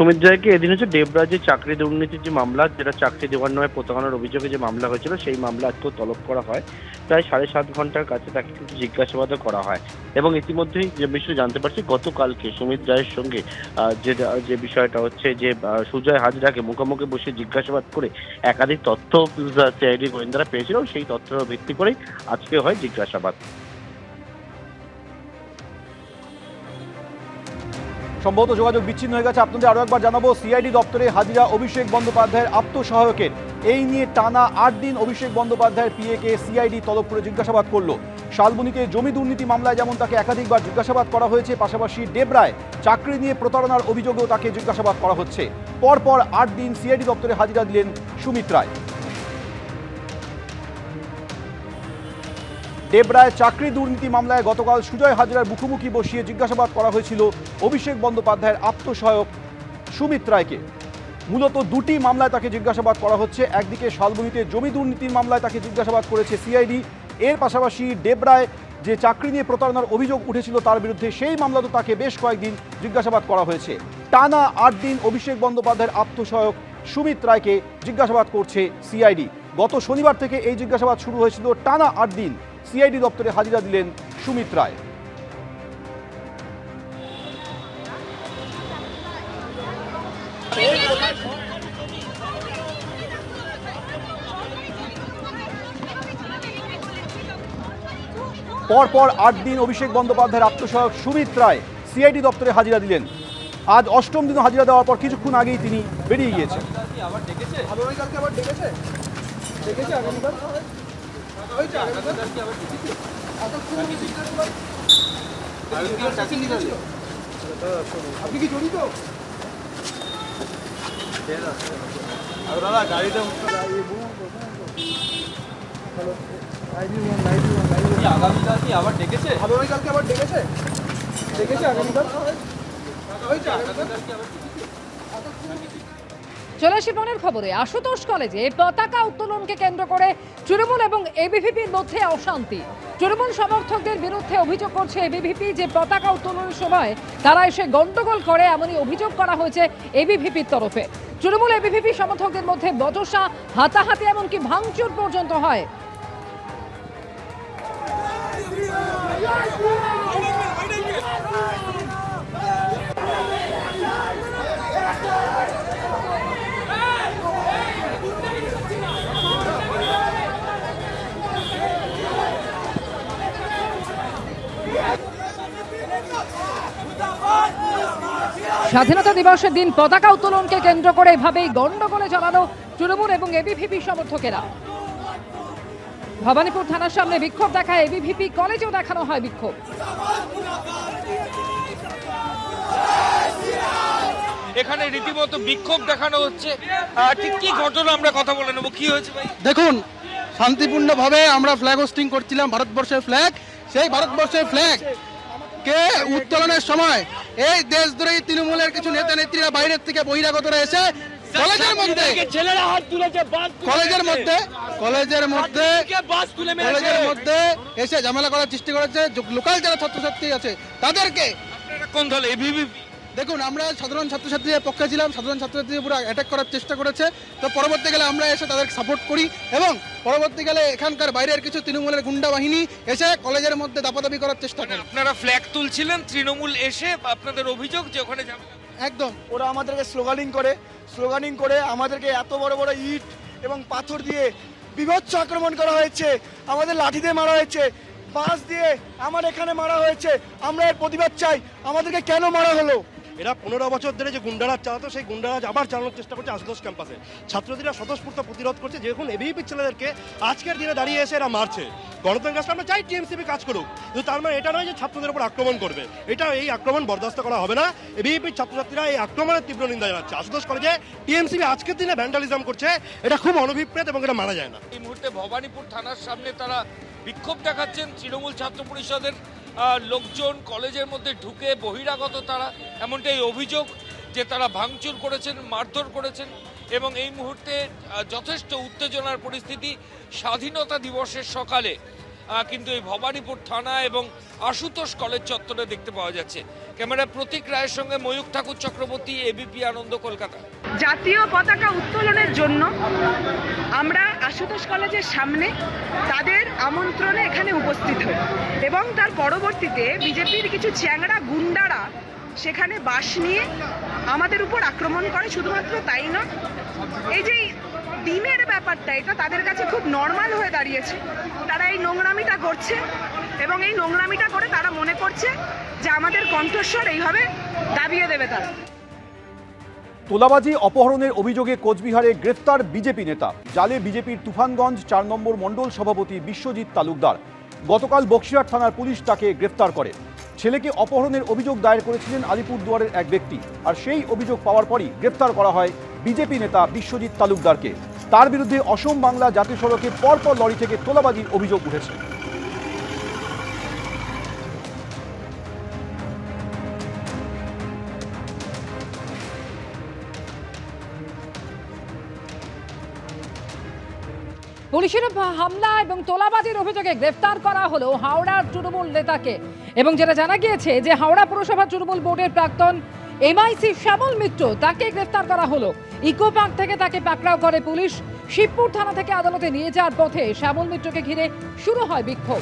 সুমিত রায়কে এদিন হচ্ছে দেবরাজের চাকরি দুর্নীতির যে মামলা, যেটা চাকরি দেওয়ার নয় প্রতারণার অভিযোগে যে মামলা হয়েছিল, সেই মামলা আজকেও তলব করা হয়। প্রায় 7.5 ঘন্টার কাছে তাকে কিন্তু জিজ্ঞাসাবাদও করা হয় এবং ইতিমধ্যেই যে বিষয়ে জানতে পারছি, গতকালকে সুমিত রায়ের সঙ্গে যে বিষয়টা হচ্ছে যে সুজয় হাজরাকে মুখোমুখি বসে জিজ্ঞাসাবাদ করে একাধিক তথ্য সিআইডি গোয়েন্দারা পেয়েছিল, সেই তথ্যের ভিত্তি করেই আজকে হয় জিজ্ঞাসাবাদ। সম্ভবত যোগাযোগ বিচ্ছিন্ন হয়ে গেছে। আপনাদের আরো একবার জানাবো, সিআইডি দপ্তরে হাজিরা অভিষেক বন্দ্যোপাধ্যায়ের আত্মসহায়কের এই নিয়ে টানা 8 দিন অভিষেক বন্দ্যোপাধ্যায়ের পিএকে সিআইডি তলব করে জিজ্ঞাসাবাদ করলো। শালবনীতে জমি দুর্নীতি মামলায় যেমন তাকে একাধিকবার জিজ্ঞাসাবাদ করা হয়েছে, পাশাপাশি ডেবরায় চাকরি নিয়ে প্রতারণার অভিযোগেও তাকে জিজ্ঞাসাবাদ করা হচ্ছে। পরপর 8 দিন সিআইডি দপ্তরে হাজিরা দিলেন সুমিত রায়। ডেবরায় চাকরি দুর্নীতি মামলায় গতকাল সুজয় হাজরার মুখোমুখি বসিয়ে জিজ্ঞাসাবাদ করা হয়েছিল অভিষেক বন্দ্যোপাধ্যায়ের আত্মসহায়ক সুমিত রায়কে। মূলত দুটি মামলায় তাকে জিজ্ঞাসাবাদ করা হচ্ছে। একদিকে শালবনীতে জমি দুর্নীতির মামলায় তাকে জিজ্ঞাসাবাদ করেছে সিআইডি, এর পাশাপাশি ডেবরায় যে চাকরি নিয়ে প্রতারণার অভিযোগ উঠেছিল তার বিরুদ্ধে সেই মামলাতে তাকে বেশ কয়েকদিন জিজ্ঞাসাবাদ করা হয়েছে। টানা 8 দিন অভিষেক বন্দ্যোপাধ্যায়ের আত্মসহায়ক সুমিত রায়কে জিজ্ঞাসাবাদ করছে সিআইডি। গত শনিবার থেকে এই জিজ্ঞাসাবাদ শুরু হয়েছিল। টানা 8 দিন সিআইডি দপ্তরে হাজিরা দিলেন সুমিত রায়। পরপর 8 দিন অভিষেক বন্দ্যোপাধ্যায়ের আত্মসহায়ক সুমিত রায় সিআইডি দপ্তরে হাজিরা দিলেন। আজ 8ম দিন হাজিরা দেওয়ার পর কিছুক্ষণ আগেই তিনি বেরিয়ে গিয়েছেন। আপনি কি জড়িত? গাড়িটা আগামীকাল কি আবার ডেকেছে? আগামীকালকে আবার ডেকেছে আগামীকাল। চলে আসি পরের খবরে। আশুতোষ কলেজে পতাকা উত্তোলনকে কেন্দ্র করে তৃণমূল এবং এবিভিপির মধ্যে অশান্তি। তৃণমূল সমর্থকদের বিরুদ্ধে অভিযোগ করছে এবিভিপি যে পতাকা উত্তোলনের সময় তারা এসে গন্ডগোল করে, এমনই অভিযোগ করা হয়েছে এবিভিপির তরফে। তৃণমূল এবিভিপি সমর্থকদের মধ্যে বচসা, হাতাহাতি, এমনকি ভাঙচুর পর্যন্ত হয়। স্বাধীনতা দিবসের দিন পতাকা উত্তোলনকে কেন্দ্র করে এভাবেই গন্ডগোলে জড়ানো তৃণমূল এবং এবিভিপি সমর্থকেরা। ভবানীপুর থানার সামনে বিক্ষোভ দেখায় এবিভিপি, কলেজেও দেখানো হয় বিক্ষোভ। এখানে রীতিমতো বিক্ষোভ দেখানো হচ্ছে। ঠিক কি ঘটনা আমরা কথা বলে নেবো, কি হয়েছে ভাই? দেখুন, শান্তিপূর্ণভাবে আমরা ফ্ল্যাগ হোস্টিং করছিলাম, ভারতবর্ষের ফ্ল্যাগ। সেই ভারতবর্ষের ফ্ল্যাগ কে উত্তোলনের সময় এই দেশদ্রোহী তৃণমূলের কিছু নেতা নেত্রীরা বাইরের থেকে বহিরাগতরা এসে কলেজের মধ্যে এসে ঝামেলা করার চেষ্টা করেছে। লোকাল যারা ছাত্রছাত্রী আছে তাদেরকে। কোন দল? এবিভিপি? দেখুন, আমরা সাধারণ ছাত্রছাত্রীদের পক্ষে ছিলাম। সাধারণ ছাত্রছাত্রীদের পুরো অ্যাটাক করার চেষ্টা করেছে। তো পরবর্তীকালে আমরা এসে তাদেরকে সাপোর্ট করি এবং পরবর্তীকালে এখানকার বাইরের কিছু তৃণমূলের গুন্ডা বাহিনী এসে কলেজের মধ্যে দাপাদাপি করার চেষ্টা করে। আপনারা ফ্ল্যাগ তুলছিলেন, তৃণমূল এসে আপনাদের অভিযোগ যে ওখানে একদম ওরা আমাদেরকে স্লোগানিং করে আমাদেরকে এত বড় বড় ইট এবং পাথর দিয়ে বিভৎস আক্রমণ করা হয়েছে। আমাদের লাঠি দিয়ে মারা হয়েছে, বাঁশ দিয়ে আমার এখানে মারা হয়েছে। আমরা এর প্রতিবাদ চাই। আমাদেরকে কেন মারা হলো? এরা 15 বছর ধরে যে গুন্ডারাজ চালাতো, সেই গুন্ডারাজ আবার চালানোর চেষ্টা করছে আশুতোষ ক্যাম্পাসে। ছাত্রছাত্রীরা স্বতঃস্ফূর্ত প্রতিরোধ করছে। যখন এবিভিপির ছেলেদেরকে আজকের দিনে দাঁড়িয়ে এসে এরা মারছে। গণতন্ত্রের কাছে আমরা চাই টিএমসিপি কাজ করুক, কিন্তু তার মানে এটা নয় যে ছাত্রদের উপর আক্রমণ করবে। এই আক্রমণ বরদাস্ত করা হবে না। এবিভিপির ছাত্রছাত্রীরা এই আক্রমণের তীব্র নিন্দা জানাচ্ছে। আশুতোষ কলেজে টিএমসিপি আজকের দিনে ভ্যান্ডালিজম করছে, এটা খুব অনভিপ্রেত এবং এটা মানা যায় না। এই মুহূর্তে ভবানীপুর থানার সামনে তারা বিক্ষোভ দেখাচ্ছেন। তৃণমূল ছাত্র পরিষদের লোকজন কলেজের মধ্যে ঢুকে বহিরাগত তারা, এমনটাই অভিযোগ যে তারা ভাঙচুর করেছেন, মারধর করেছেন এবং এই মুহূর্তে যথেষ্ট উত্তেজনার পরিস্থিতি। স্বাধীনতা দিবসের সকালে কিন্তু এই ভবানীপুর থানা এবং আশুতোষ কলেজ চত্বরে দেখতে পাওয়া যাচ্ছে। ক্যামেরা প্রতীক রায়ের সঙ্গে ময়ূক ঠাকুর চক্রবর্তী, এবিপি আনন্দ, কলকাতা। জাতীয় পতাকা উত্তোলনের জন্য আমরা আশুতোষ কলেজের সামনে তাদের আমন্ত্রণে এখানে উপস্থিত হই এবং তার পরবর্তীতে বিজেপির কিছু চ্যাংড়া গুন্ডারা সেখানে বাস নিয়ে আমাদের উপর আক্রমণ করে। শুধুমাত্র তাই নয়, এই যে ডিমের ব্যাপারটা, এটা তাদের কাছে খুব নর্মাল হয়ে দাঁড়িয়েছে। তারা এই নোংরামিটা করছে এবং এই নোংরামিটা করে তারা মনে করছে যে আমাদের কণ্ঠস্বর এইভাবে দাবিয়ে দেবে তারা। তোলাবাজি অপহরণের অভিযোগে কোচবিহারে গ্রেফতার বিজেপি নেতা। জালে বিজেপির তুফানগঞ্জ ৪ নম্বর মণ্ডল সভাপতি বিশ্বজিৎ তালুকদার। গতকাল বক্সিরহাট থানার পুলিশ তাকে গ্রেফতার করে। ছেলেকে অপহরণের অভিযোগ দায়ের করেছিলেন আলিপুরদুয়ারের এক ব্যক্তি, আর সেই অভিযোগ পাওয়ার পরই গ্রেফতার করা হয় বিজেপি নেতা বিশ্বজিৎ তালুকদারকে। তার বিরুদ্ধে অসম বাংলা জাতীয় সড়কে পরপর লরি থেকে তোলাবাজির অভিযোগ উঠেছে। পুলিশের হামলা এবং তোলাবাজির অভিযোগে গ্রেফতার করা হলো হাওড়ার তৃণমূল নেতাকে। এবং যেটা জানা গিয়েছে যে হাওড়া পুরসভা তৃণমূল বোর্ডের প্রাক্তন এমআইসি শ্যামল মিত্র, তাকে গ্রেফতার করা হলো। ইকো পার্ক থেকে তাকে পাকড়াও করে পুলিশ। শিবপুর থানা থেকে আদালতে নিয়ে যাওয়ার পথে শ্যামল মিত্রকে ঘিরে শুরু হয় বিক্ষোভ।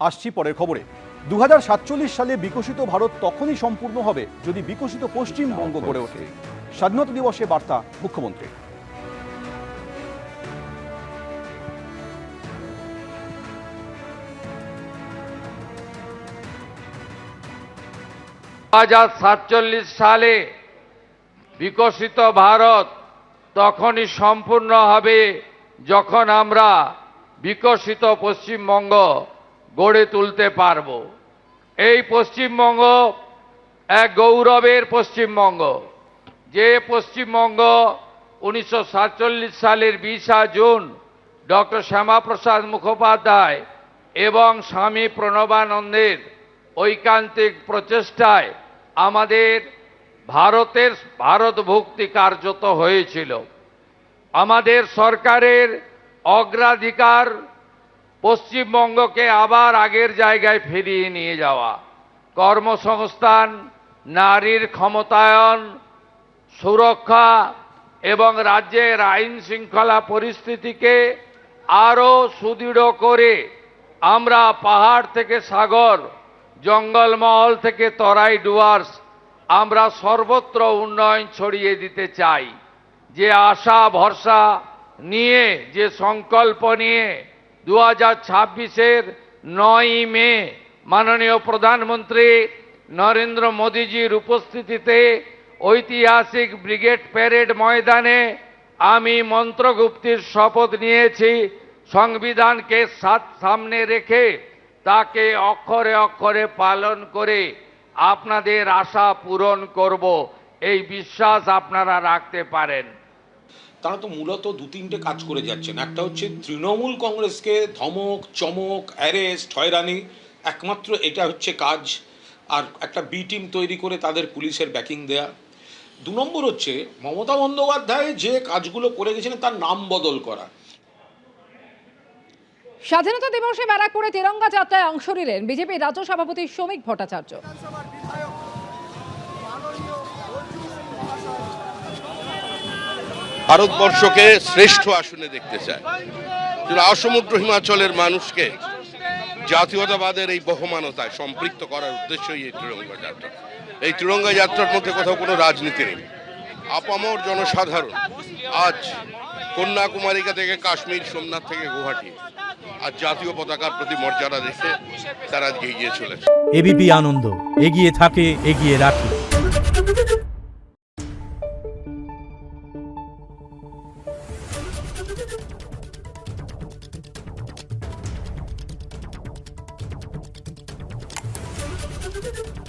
আসছি পরের খবরে। 2047 সালে বিকশিত ভারত তখনই সম্পূর্ণ হবে যদি বিকশিত পশ্চিমবঙ্গ গড়ে ওঠে। স্বাধীনতা দিবসে বার্তা মুখ্যমন্ত্রী। সালে বিকশিত ভারত তখনই সম্পূর্ণ হবে যখন আমরা বিকশিত পশ্চিমবঙ্গ গড়ে তুলতে পারব। এই পশ্চিমবঙ্গ এক গৌরবের পশ্চিমবঙ্গ, যে পশ্চিমবঙ্গ 1947 সালের 20 জুন ডক্টর শ্যামাপ্রসাদ মুখোপাধ্যায় এবং স্বামী প্রণবানন্দের ঐকান্তিক প্রচেষ্টায় আমাদের ভারত ভক্তি কার্যত হয়েছিল। আমাদের সরকারের অগ্রাধিকার পশ্চিমবঙ্গকে আবার আগের জায়গায় ফিরিয়ে নিয়ে যাওয়া, কর্মসংস্থান, নারীর ক্ষমতায়ন, সুরক্ষা এবং রাজ্যের আইন শৃঙ্খলা পরিস্থিতিকে আরও সুদৃঢ় করে আমরা পাহাড় থেকে সাগর, জঙ্গলমহল থেকে তরাই ডুয়ার্স আমরা সর্বত্র উন্নয়ন ছড়িয়ে দিতে চাই। যে আশা ভরসা নিয়ে, যে সংকল্প নিয়ে 2026-এর 9ই মে মাননীয় প্রধানমন্ত্রী নরেন্দ্র মোদীজির উপস্থিতিতে ঐতিহাসিক ব্রিগেড প্যারেড ময়দানে আমি মন্ত্রগুপ্তির শপথ নিয়েছি, সংবিধানকে সামনে রেখে তাকে অক্ষরে অক্ষরে পালন করে আপনাদের আশা পূরণ করব, এই বিশ্বাস আপনারা রাখতে পারেন। তারা তো মূলত 2-3টে কাজ করে যাচ্ছেন। একটা হচ্ছে তৃণমূল কংগ্রেসকে ধমক চমক, অ্যারেস্ট, হয়রানি, একমাত্র এটা হচ্ছে কাজ। আর একটা বি টিম তৈরি করে তাদের পুলিশের ব্যাকিং দেয়া। 2 নম্বর হচ্ছে মমতা বন্দ্যোপাধ্যায় যে কাজগুলো করে গেছিলেন তার নাম বদল করা। স্বাধীনতা দিবসে ব্যারাকপুরে তিরঙ্গা যাত্রায় অংশ নিলেন বিজেপি রাজ্য সভাপতি শ্রমিক ভট্টাচার্য। ভারতবর্ষকে শ্রেষ্ঠ আসনে দেখতে চায়। আসমুদ্র হিমাচলের মানুষকে জাতীয়তাবাদের এই বহমানতায় সম্পৃক্ত করার উদ্দেশ্যই এই তিরঙ্গা যাত্রা। এই তিরঙ্গা যাত্রার মধ্যে কোথাও কোনো রাজনীতি নেই। আপামর জনসাধারণ আজ কন্যাকুমারিকা থেকে কাশ্মীর, সোমনাথ থেকে গুয়াহাটি আর জাতীয় পতাকার প্রতি মর্যাদা রেখে তারা আজকে এগিয়ে চলেছে। এবিপি আনন্দ, এগিয়ে থাকে, এগিয়ে রাখে। Thank you.